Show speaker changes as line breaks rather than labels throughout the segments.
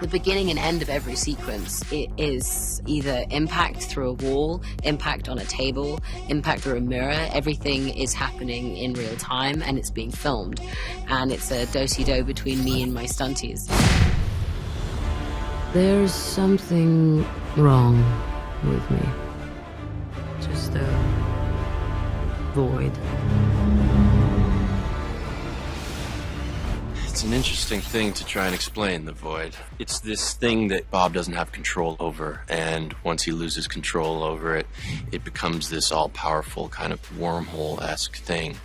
The beginning and end of every sequence, it is either impact through a wall, impact on a table, impact through a mirror. Everything is happening in real time and it's being filmed. And it's a do-si-do between me and my stunties. There's something wrong with me. Just a void.
It's an interesting thing to try and explain, the void. It's this thing that Bob doesn't have control over, and once he loses control over it, it becomes this all-powerful kind of wormhole-esque thing.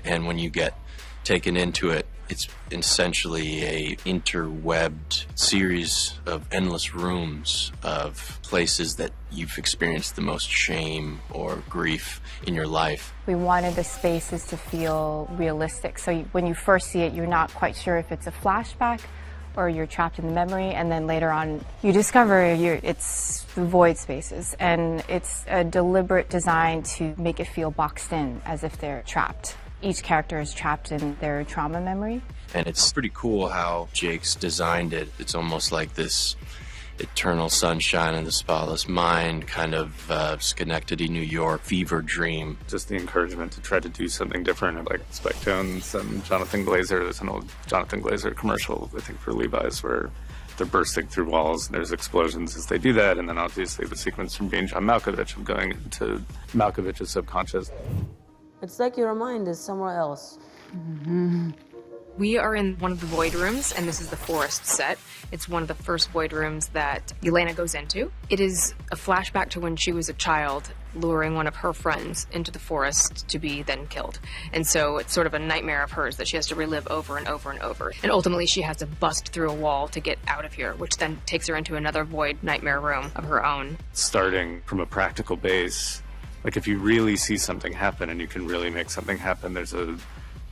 And when you get taken into it, it's essentially a interwebbed series of endless rooms of places that you've experienced the most shame or grief in your life.
We wanted the spaces to feel realistic. So when you first see it, you're not quite sure if it's a flashback or you're trapped in the memory, and then later on you discover it's the void spaces, and it's a deliberate design to make it feel boxed in, as if they're trapped. Each character is trapped in their trauma memory.
And it's pretty cool how Jake's designed it. It's almost like this eternal sunshine in the spotless mind, kind of Schenectady, New York fever dream.
Just the encouragement to try to do something different, like Spike Jones and Jonathan Glazer. There's an old Jonathan Glazer commercial, I think, for Levi's, where they're bursting through walls and there's explosions as they do that, and then obviously the sequence from being John Malkovich of going into Malkovich's subconscious.
It's like your mind is somewhere else.
Mm-hmm. We are in one of the void rooms, and this is the forest set. It's one of the first void rooms that Yelena goes into. It is a flashback to when she was a child, luring one of her friends into the forest to be then killed. And so it's sort of a nightmare of hers that she has to relive over and over and over. And ultimately she has to bust through a wall to get out of here, which then takes her into another void nightmare room of her own.
Starting from a practical base, like if you really see something happen and you can really make something happen, there's a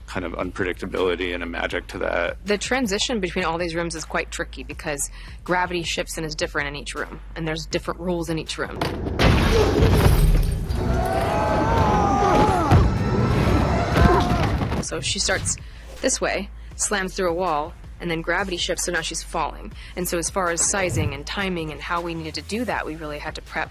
kind of unpredictability and a magic to that.
The transition between all these rooms is quite tricky because gravity shifts and is different in each room, and there's different rules in each room. So she starts this way, slams through a wall, and then gravity shifts, so now she's falling. And so as far as sizing and timing and how we needed to do that, we really had to prep,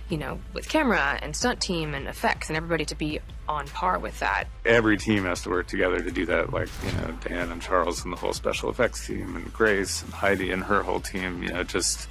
you know, with camera and stunt team and effects and everybody to be on par with that.
Every team has to work together to do that, like, you know, Dan and Charles and the whole special effects team, and Grace and Heidi and her whole team, you know, just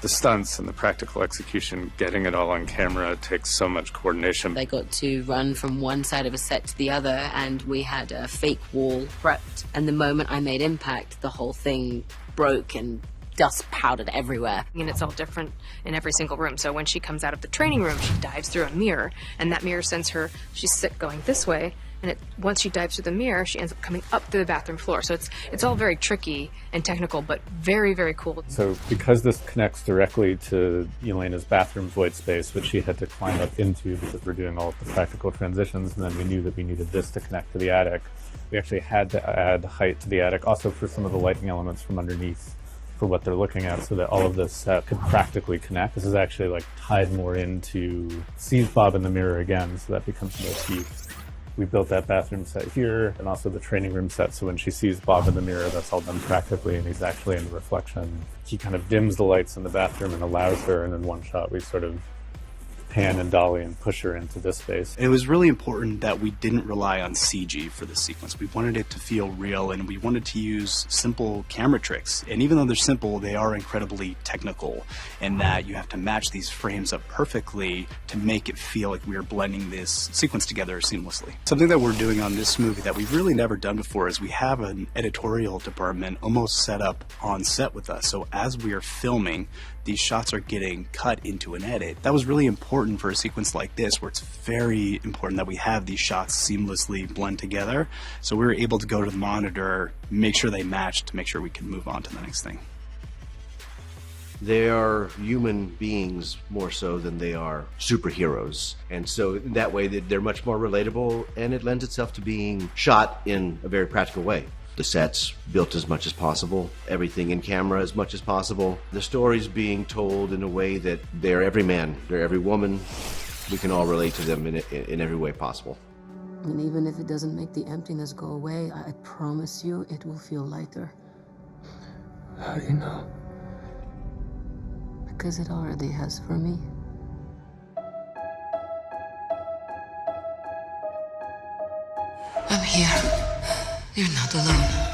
the stunts and the practical execution, getting it all on camera takes so much coordination.
They got to run from one side of a set to the other, and we had a fake wall prepped, and the moment I made impact, the whole thing broke and dust powdered everywhere.
And it's all different in every single room. So when she comes out of the training room, she dives through a mirror, and that mirror sends her, she's sick going this way, and once she dives through the mirror, she ends up coming up through the bathroom floor. So it's all very tricky and technical, but very, very cool.
So because this connects directly to Yelena's bathroom void space, which she had to climb up into because we're doing all of the practical transitions, and then we knew that we needed this to connect to the attic, we actually had to add height to the attic, also for some of the lighting elements from underneath, for what they're looking at, so that all of this could practically connect. This is actually like tied more into sees Bob in the mirror again, so that becomes motif. We built that bathroom set here, and also the training room set, so when she sees Bob in the mirror, that's all done practically, and he's actually in the reflection. He kind of dims the lights in the bathroom and allows her, and in one shot we sort of pan and dolly and push her into this space.
It was really important that we didn't rely on CG for this sequence. We wanted it to feel real, and we wanted to use simple camera tricks. And even though they're simple, they are incredibly technical, in that you have to match these frames up perfectly to make it feel like we're blending this sequence together seamlessly. Something that we're doing on this movie that we've really never done before is we have an editorial department almost set up on set with us. So as we are filming, these shots are getting cut into an edit. That was really important for a sequence like this, where it's very important that we have these shots seamlessly blend together. So we were able to go to the monitor, make sure they matched, to make sure we can move on to the next thing.
They are human beings more so than they are superheroes. And so that way they're much more relatable, and it lends itself to being shot in a very practical way. The sets built as much as possible, everything in camera as much as possible. The stories being told in a way that they're every man, they're every woman. We can all relate to them in every way possible.
And even if it doesn't make the emptiness go away, I promise you it will feel lighter.
How do you know?
'cause it already has for me. I'm here. You're not alone.